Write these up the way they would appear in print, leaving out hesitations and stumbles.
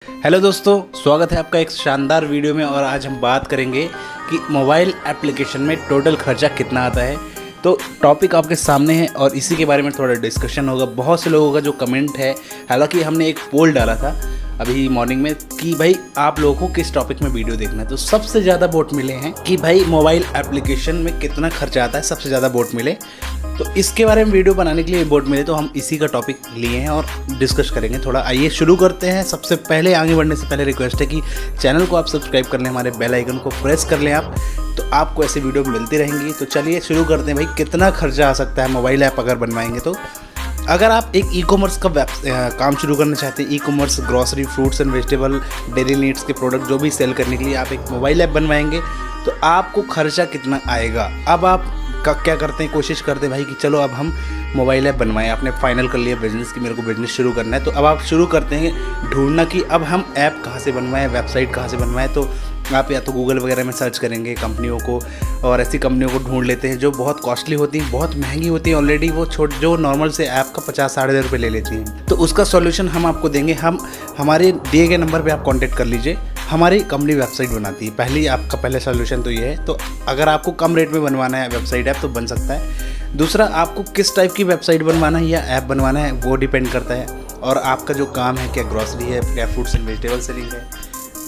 Hello दोस्तों, स्वागत है आपका एक शानदार वीडियो में। और आज हम बात करेंगे कि मोबाइल एप्लीकेशन में टोटल खर्चा कितना आता है। तो टॉपिक आपके सामने है और इसी के बारे में थोड़ा डिस्कशन होगा। बहुत से लोगों का जो कमेंट है, हालांकि हमने एक पोल डाला था अभी मॉर्निंग में कि भाई आप लोगों को किस टॉपिक में वीडियो देखना है, तो सबसे ज़्यादा वोट मिले हैं कि भाई मोबाइल एप्लीकेशन में कितना खर्चा आता है, सबसे ज़्यादा वोट मिले। तो इसके बारे में वीडियो बनाने के लिए वोट मिले तो हम इसी का टॉपिक लिए हैं और डिस्कस करेंगे थोड़ा। आइए शुरू करते हैं। सबसे पहले आगे बढ़ने से पहले रिक्वेस्ट है कि चैनल को आप सब्सक्राइब कर लें, हमारे बेल आइकन को प्रेस कर लें आप, तो आपको ऐसे वीडियो मिलती रहेंगी। तो चलिए शुरू करते हैं। भाई कितना खर्चा आ सकता है मोबाइल ऐप अगर बनवाएंगे तो। अगर आप एक ई कॉमर्स का काम शुरू करना चाहते हैं, e commerce grocery, fruits and vegetable, daily needs के प्रोडक्ट जो भी सेल करने के लिए आप एक मोबाइल ऐप बनवाएंगे तो आपको खर्चा कितना आएगा। अब आप क्या करते हैं, कोशिश करते हैं भाई कि चलो अब हम मोबाइल ऐप बनवाएं। आपने फाइनल कर लिया बिजनेस कि मेरे को बिजनेस शुरू करना है, तो अब आप शुरू करते हैं ढूंढना कि अब हम ऐप कहाँ से बनवाएं, वेबसाइट कहाँ से बनवाएं। तो आप या तो गूगल वगैरह में सर्च करेंगे कंपनियों को, और ऐसी कंपनियों को ढूंढ लेते हैं जो बहुत कॉस्टली होती हैं, बहुत महंगी होती हैं ऑलरेडी। वो जो नॉर्मल से ऐप का 50-60 हज़ार रुपये ले लेती हैं। तो उसका सॉल्यूशन हम आपको देंगे। हम हमारे दिए गए नंबर पे आप कांटेक्ट कर लीजिए। हमारी कंपनी वेबसाइट बनाती है। पहला सॉल्यूशन तो ये है। तो अगर आपको कम रेट में बनवाना है वेबसाइट ऐप तो बन सकता है। दूसरा, आपको किस टाइप की वेबसाइट बनवाना है या ऐप बनवाना है वो डिपेंड करता है। और आपका जो काम है, क्या ग्रॉसरी है, क्या फ्रूट्स एंड वेजिटेबल सेलिंग है,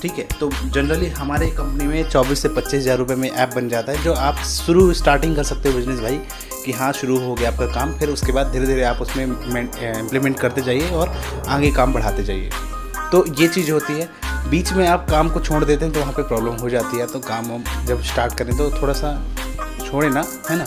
ठीक है। तो जनरली हमारे कंपनी में 24 से 25 हज़ार रुपये में ऐप बन जाता है, जो आप स्टार्टिंग कर सकते हो बिजनेस भाई कि हाँ शुरू हो गया आपका काम। फिर उसके बाद धीरे धीरे आप उसमें इम्प्लीमेंट करते जाइए और आगे काम बढ़ाते जाइए। तो ये चीज़ होती है। बीच में आप काम को छोड़ देते हैं तो वहाँ पे प्रॉब्लम हो जाती है। तो काम जब स्टार्ट करें तो थोड़ा सा छोड़े ना, है ना।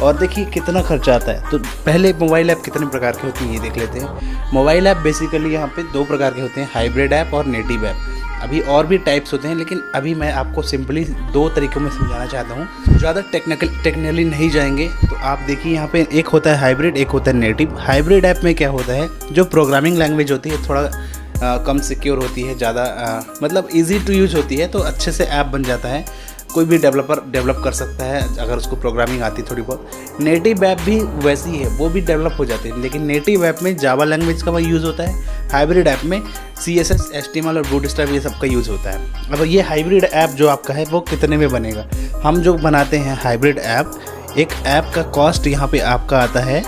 और देखिए कितना खर्चा आता है। तो पहले मोबाइल ऐप कितने प्रकार के होते हैं ये देख लेते हैं। मोबाइल ऐप बेसिकली यहाँ पे 2 प्रकार के होते हैं, हाइब्रिड ऐप और नेटिव ऐप। अभी और भी टाइप्स होते हैं, लेकिन अभी मैं आपको सिंपली 2 तरीक़ों में समझाना चाहता हूँ। ज़्यादा टेक्निकली नहीं जाएंगे। तो आप देखिए यहाँ पे एक होता है हाइब्रिड, एक होता है नेटिव। हाइब्रिड ऐप में क्या होता है, जो प्रोग्रामिंग लैंग्वेज होती है थोड़ा कम सिक्योर होती है, ज़्यादा मतलब इजी टू यूज होती है, तो अच्छे से ऐप बन जाता है। कोई भी डेवलपर डेवलप कर सकता है अगर उसको प्रोग्रामिंग आती थोड़ी बहुत। नेटिव ऐप भी वैसी है, वो भी डेवलप हो जाते हैं, लेकिन नेटिव ऐप में जावा लैंग्वेज का यूज़ होता है। हाइब्रिड ऐप में CSS, HTML और बूटस्ट्रैप ये सब का यूज़ होता है। अब ये हाइब्रिड ऐप जो आपका है वो कितने में बनेगा। हम जो बनाते हैं हाइब्रिड ऐप, एक ऐप का कॉस्ट यहाँ पर आपका आता है,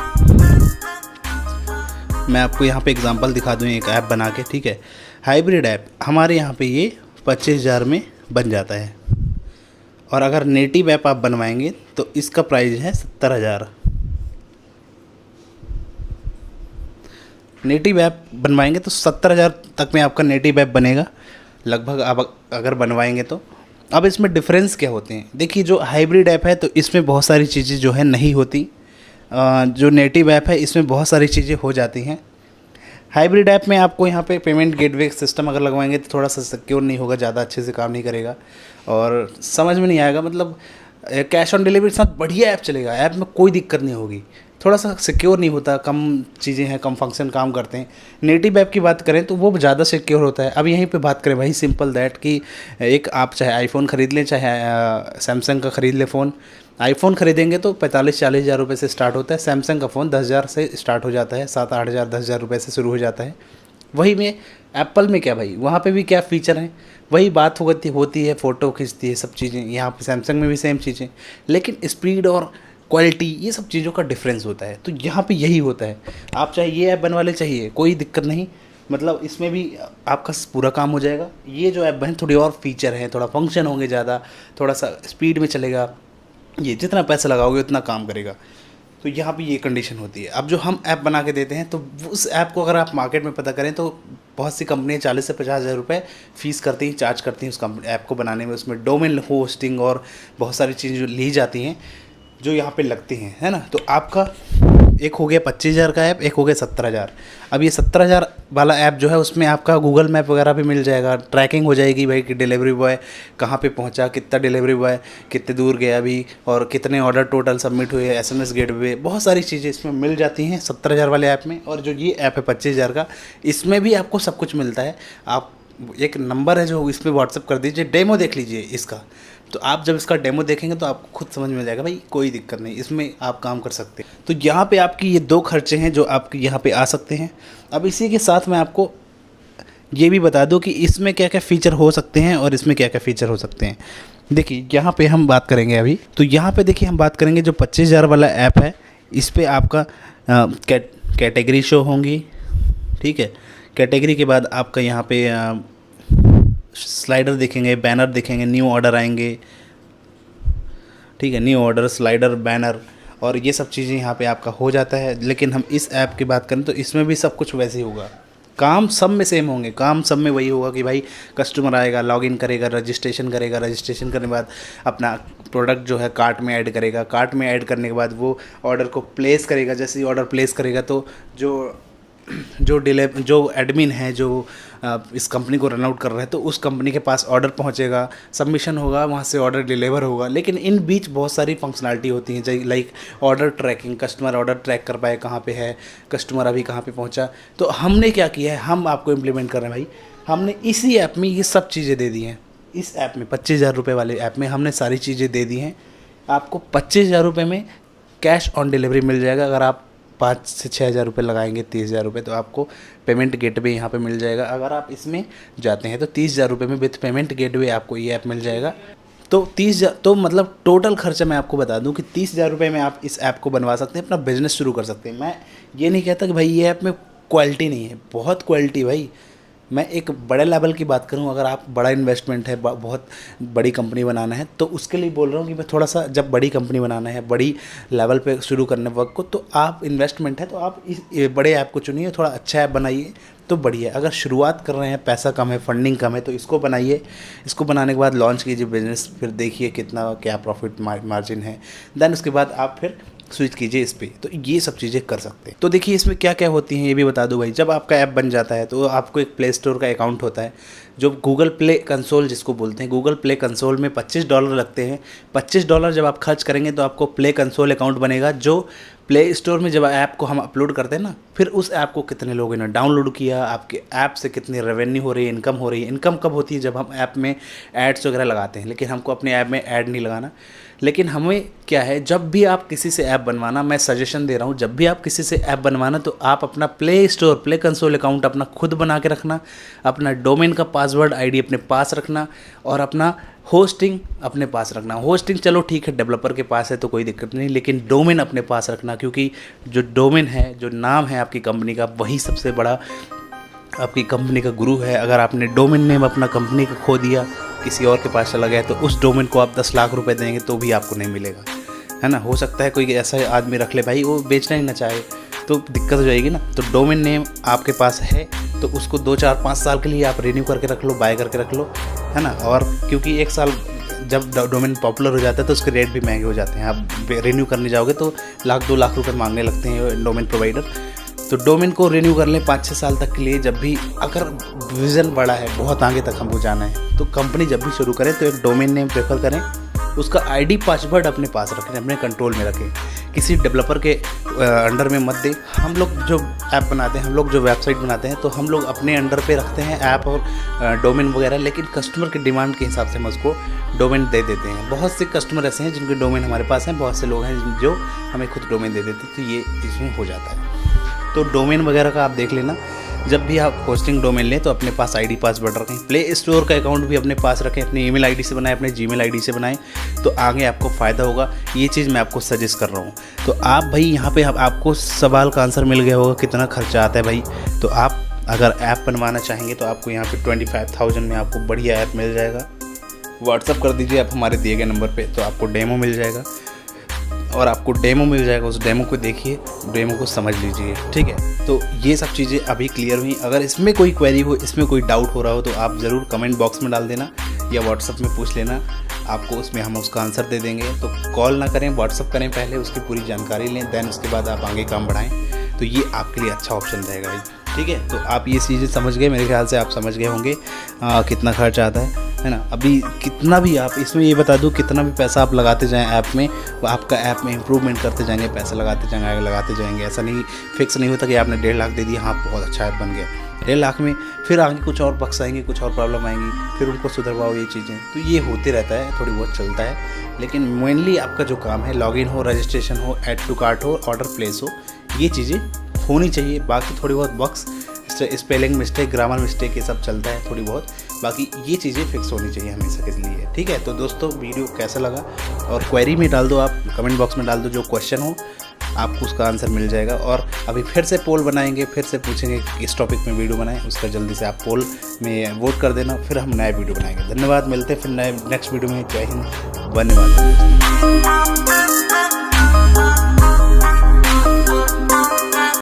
मैं आपको यहाँ पे एग्जांपल दिखा दूँ एक ऐप बना के, ठीक है। हाइब्रिड ऐप हमारे यहाँ पे ये 25 हज़ार में बन जाता है। और अगर नेटिव ऐप आप बनवाएंगे तो इसका प्राइस है 70 हज़ार। नेटिव ऐप बनवाएंगे तो 70 हज़ार तक में आपका नेटिव ऐप बनेगा लगभग, आप अगर बनवाएंगे तो। अब इसमें डिफरेंस क्या होते हैं, देखिए जो हाइब्रिड ऐप है तो इसमें बहुत सारी चीज़ें जो है नहीं होती। जो नेटिव ऐप है इसमें बहुत सारी चीज़ें हो जाती हैं। हाइब्रिड ऐप में आपको यहाँ पे पेमेंट गेटवे सिस्टम अगर लगवाएंगे तो थोड़ा सा सिक्योर नहीं होगा, ज़्यादा अच्छे से काम नहीं करेगा और समझ में नहीं आएगा। मतलब कैश ऑन डिलीवरी के साथ बढ़िया ऐप चलेगा, ऐप में कोई दिक्कत नहीं होगी। थोड़ा सा सिक्योर नहीं होता, कम चीज़ें हैं, कम फंक्शन काम करते हैं। नेटिव ऐप की बात करें तो वो ज़्यादा सिक्योर होता है। अब यहीं पे बात करें भाई सिंपल दैट कि एक आप चाहे आईफोन ख़रीद लें, चाहे सैमसंग का ख़रीद लें फ़ोन। आईफोन ख़रीदेंगे तो 45-40 हज़ार रुपये से स्टार्ट होता है। सैमसंग का फ़ोन 10 हज़ार से स्टार्ट हो जाता है, 7-8 हज़ार 10 हज़ार रुपये से शुरू हो जाता है। वही में एप्पल में क्या भाई, वहाँ पे भी क्या फ़ीचर हैं, वही बात होती है, फ़ोटो खींचती है, सब चीज़ें। यहाँ पे सैमसंग में भी सेम चीज़ें, लेकिन स्पीड और क्वालिटी ये सब चीज़ों का डिफरेंस होता है। तो यहाँ पे यही होता है। आप चाहे ये ऐप बनवा ले, चाहिए कोई दिक्कत नहीं, मतलब इसमें भी आपका पूरा काम हो जाएगा। ये जो ऐप बने थोड़ी और फीचर हैं, थोड़ा फंक्शन होंगे ज़्यादा, थोड़ा सा स्पीड में चलेगा। ये जितना पैसा लगाओगे उतना काम करेगा। तो यहाँ पे ये कंडीशन होती है। अब जो हम ऐप बना के देते हैं तो उस ऐप को अगर आप मार्केट में पता करें तो बहुत सी कंपनियाँ 40 से 50 हज़ार रुपये फ़ीस करती हैं, चार्ज करती हैं उस ऐप को बनाने में। उसमें डोमेन होस्टिंग और बहुत सारी चीज़ें जो ली जाती हैं जो यहाँ पे लगती हैं, है ना। तो आपका एक हो गया 25 हज़ार का ऐप, एक हो गया 70 हज़ार। अब ये 70 हज़ार वाला ऐप जो है उसमें आपका गूगल मैप वगैरह भी मिल जाएगा, ट्रैकिंग हो जाएगी भाई कि डिलीवरी बॉय कहाँ पे पहुँचा, कितना डिलीवरी बॉय कितने दूर गया अभी, और कितने ऑर्डर टोटल सबमिट हुए, SMS गेटवे, बहुत सारी चीज़ें इसमें मिल जाती हैं 70 हज़ार वाले ऐप में। और जो ये ऐप है 25 हज़ार का, इसमें भी आपको सब कुछ मिलता है। आप एक नंबर है जो इस पर व्हाट्सअप कर दीजिए, डेमो देख लीजिए इसका। तो आप जब इसका डेमो देखेंगे तो आपको खुद समझ में आ जाएगा भाई कोई दिक्कत नहीं, इसमें आप काम कर सकते हैं। तो यहाँ पे आपकी ये 2 खर्चे हैं जो आपके यहाँ पे आ सकते हैं। अब इसी के साथ मैं आपको ये भी बता दो कि इसमें क्या क्या फ़ीचर हो सकते हैं और इसमें क्या क्या फ़ीचर हो सकते हैं। देखिए यहाँ पे हम बात करेंगे अभी, तो यहाँ पे देखिए हम बात करेंगे जो 25,000 वाला ऐप है, इस पे आपका कैटेगरी शो होंगी, ठीक है। कैटेगरी के बाद आपका यहाँ पे स्लाइडर दिखेंगे, बैनर दिखेंगे, न्यू ऑर्डर आएंगे, ठीक है, न्यू ऑर्डर, स्लाइडर, बैनर और ये सब चीज़ें यहाँ पे आपका हो जाता है। लेकिन हम इस ऐप की बात करें तो इसमें भी सब कुछ वैसे ही होगा, काम सब में सेम होंगे, काम सब में वही होगा कि भाई कस्टमर आएगा, लॉगिन करेगा, रजिस्ट्रेशन करेगा, रजिस्ट्रेशन करने के बाद अपना प्रोडक्ट जो है कार्ट में ऐड करेगा, कार्ट में ऐड करने के बाद वो ऑर्डर को प्लेस करेगा। जैसे ही ऑर्डर प्लेस करेगा तो जो एडमिन है जो इस कंपनी को रन आउट कर रहा है तो उस कंपनी के पास ऑर्डर पहुंचेगा, सबमिशन होगा, वहां से ऑर्डर डिलीवर होगा। लेकिन इन बीच बहुत सारी फंक्शनलिटी होती हैं, जैसे like order tracking, customer order track कर पाए कहाँ पे है, कस्टमर अभी कहाँ पे पहुंचा। तो हमने क्या किया है, हम आपको इम्प्लीमेंट कर रहे हैं भाई, हमने इसी ऐप में ये सब चीज़ें दे दी हैं। इस ऐप में 25,000 रुपये वाले ऐप में हमने सारी चीज़ें दे दी हैं। आपको 25,000 रुपये में कैश ऑन डिलीवरी मिल जाएगा। अगर आप 5 से 6,000 रुपये लगाएंगे, 30,000 रुपये, तो आपको पेमेंट गेटवे यहाँ पे मिल जाएगा। अगर आप इसमें जाते हैं तो 30,000 रुपये में विथ पेमेंट गेटवे आपको ये ऐप मिल जाएगा। तो 30,000 तो मतलब टोटल खर्चा मैं आपको बता दूं कि 30,000 रुपये में आप इस ऐप को बनवा सकते हैं, अपना बिजनेस शुरू कर सकते हैं। मैं ये नहीं कहता कि भाई ये ऐप में क्वालिटी नहीं है, बहुत क्वालिटी भाई। मैं एक बड़े लेवल की बात करूं, अगर आप बड़ा इन्वेस्टमेंट है, बहुत बड़ी कंपनी बनाना है, तो उसके लिए बोल रहा हूं कि मैं थोड़ा सा, जब बड़ी कंपनी बनाना है, बड़ी लेवल पे शुरू करने वक्त को, तो आप इन्वेस्टमेंट है तो आप इस बड़े ऐप को चुनिए, थोड़ा अच्छा ऐप बनाइए तो बढ़िया। अगर शुरुआत कर रहे हैं, पैसा कम है, फंडिंग कम है, तो इसको बनाइए। इसको बनाने के बाद लॉन्च कीजिए बिजनेस, फिर देखिए कितना क्या प्रॉफिट मार्जिन है, देन उसके बाद आप फिर स्विच कीजिए इस पर। तो ये सब चीज़ें कर सकते हैं। तो देखिए इसमें क्या क्या होती हैं ये भी बता दूं भाई। जब आपका ऐप बन जाता है तो आपको एक प्ले स्टोर का अकाउंट होता है, जो गूगल प्ले कंसोल जिसको बोलते हैं। गूगल प्ले कंसोल में $25 लगते हैं। $25 जब आप खर्च करेंगे तो आपको प्ले कंसोल अकाउंट बनेगा, जो प्ले स्टोर में जब ऐप को हम अपलोड करते हैं ना, फिर उस ऐप को कितने लोगों ने डाउनलोड किया, आपके ऐप से कितनी रेवेन्यू हो रही है, इनकम हो रही है। इनकम कब होती है, जब हम ऐप में एड्स वगैरह लगाते हैं। लेकिन हमको अपने ऐप में ऐड नहीं लगाना। लेकिन हमें क्या है, जब भी आप किसी से ऐप बनवाना, मैं सजेशन दे रहा हूँ, जब भी आप किसी से ऐप बनवाना तो आप अपना play store, play console account अपना खुद बना के रखना, अपना डोमेन का पासवर्ड आईडी अपने पास रखना और अपना होस्टिंग अपने पास रखना। होस्टिंग चलो ठीक है, डेवलपर के पास है तो कोई दिक्कत नहीं, लेकिन डोमेन अपने पास रखना, क्योंकि जो डोमेन है, जो नाम है आपकी कंपनी का, वही सबसे बड़ा आपकी कंपनी का गुरु है। अगर आपने डोमेन नेम अपना कंपनी का खो दिया, किसी और के पास चला गया, तो उस डोमेन को आप 10 लाख रुपए देंगे तो भी आपको नहीं मिलेगा, है ना। हो सकता है कोई ऐसा आदमी रख ले भाई, वो बेचना ही ना चाहे, तो दिक्कत हो जाएगी ना। तो डोमेन नेम आपके पास है तो उसको 2, 4, 5 साल के लिए आप रिन्यू करके रख लो, बाय करके रख लो, है ना। और क्योंकि 1 साल जब डोमेन पॉपुलर हो जाता है तो उसके रेट भी महंगे हो जाते हैं। आप रिन्यू करने जाओगे तो 1-2 लाख रुपए मांगने लगते हैं डोमेन प्रोवाइडर। तो डोमेन को रिन्यू कर लें 5-6 साल तक के लिए। जब भी अगर विज़न बड़ा है, बहुत आगे तक हमको जाना है, तो कंपनी जब भी शुरू करें तो एक डोमेन नेम प्रेफर करें, उसका आईडी पासवर्ड अपने पास रखें, अपने कंट्रोल में रखें, किसी डेवलपर के अंडर में मत दें। हम लोग जो ऐप बनाते हैं, हम लोग जो वेबसाइट बनाते हैं, तो हम लोग अपने अंडर पे रखते हैं ऐप और डोमेन वगैरह, लेकिन कस्टमर के डिमांड के हिसाब से हम उसको डोमेन दे देते हैं। बहुत से कस्टमर ऐसे हैं जिनके डोमेन हमारे पास हैं, बहुत से लोग हैं जो हमें खुद डोमेन दे देते हैं, तो ये इसमें हो जाता है। तो डोमेन वगैरह का आप देख लेना, जब भी आप होस्टिंग डोमेन लें तो अपने पास आईडी पासवर्ड रखें। प्ले स्टोर का अकाउंट भी अपने पास रखें, अपनी ईमेल आईडी से बनाएं, अपने जीमेल आईडी से बनाएं, तो आगे आपको फ़ायदा होगा। ये चीज़ मैं आपको सजेस्ट कर रहा हूँ। तो आप भाई यहाँ पे आपको सवाल का आंसर मिल गया होगा कितना खर्चा आता है भाई। तो आप अगर ऐप बनवाना चाहेंगे तो आपको यहाँ पे 25,000 में आपको बढ़िया ऐप मिल जाएगा। व्हाट्सअप कर दीजिए आप हमारे दिए गए नंबर पर, तो आपको डेमो मिल जाएगा, और आपको डेमो मिल जाएगा। उस डेमो को देखिए, डेमो को समझ लीजिए, ठीक है। तो ये सब चीज़ें अभी क्लियर हुई। अगर इसमें कोई क्वेरी हो, इसमें कोई डाउट हो रहा हो, तो आप ज़रूर कमेंट बॉक्स में डाल देना या व्हाट्सअप में पूछ लेना, आपको उसमें हम उसका आंसर दे देंगे। तो कॉल ना करें, व्हाट्सअप करें पहले, उसकी पूरी जानकारी लें, देन उसके बाद आप आगे काम बढ़ाएं। तो ये आपके लिए अच्छा ऑप्शन रहेगा भाई, ठीक है। तो आप ये चीज़ें समझ गए, मेरे ख्याल से आप समझ गए होंगे कितना खर्च आता है ना। अभी कितना भी आप इसमें ये बता दूं, कितना भी पैसा आप लगाते जाएं ऐप में, वो आपका ऐप में इम्प्रूवमेंट करते जाएंगे, पैसा लगाते जाएंगे। ऐसा नहीं फिक्स नहीं होता कि आपने 1.5 लाख दे दिया, हाँ बहुत अच्छा ऐप बन गया। 1.5 लाख में फिर आगे कुछ और बक्स आएंगे, कुछ और प्रॉब्लम आएंगी, फिर उनको सुधरवाओ, ये चीज़ें तो ये होते रहता है, थोड़ी बहुत चलता है। लेकिन मेनली आपका जो काम है, लॉगिन हो, रजिस्ट्रेशन हो, ऐड टू कार्ट हो, ऑर्डर प्लेस हो, ये चीज़ें होनी चाहिए। बाकी थोड़ी बहुत बक्स स्पेलिंग मिस्टेक, ग्रामर मिस्टेक ये सब चलता है थोड़ी बहुत, बाकी ये चीज़ें फिक्स होनी चाहिए हमेशा के लिए, ठीक है। तो दोस्तों वीडियो कैसा लगा और क्वेरी में डाल दो, आप कमेंट बॉक्स में डाल दो, जो क्वेश्चन हो आपको उसका आंसर मिल जाएगा। और अभी फिर से पोल बनाएंगे, फिर से पूछेंगे इस टॉपिक में वीडियो बनाएं, उसका जल्दी से आप पोल में वोट कर देना, फिर हम नया वीडियो बनाएंगे। धन्यवाद, मिलते हैं फिर नए नेक्स्ट वीडियो में। जय हिंद, धन्यवाद।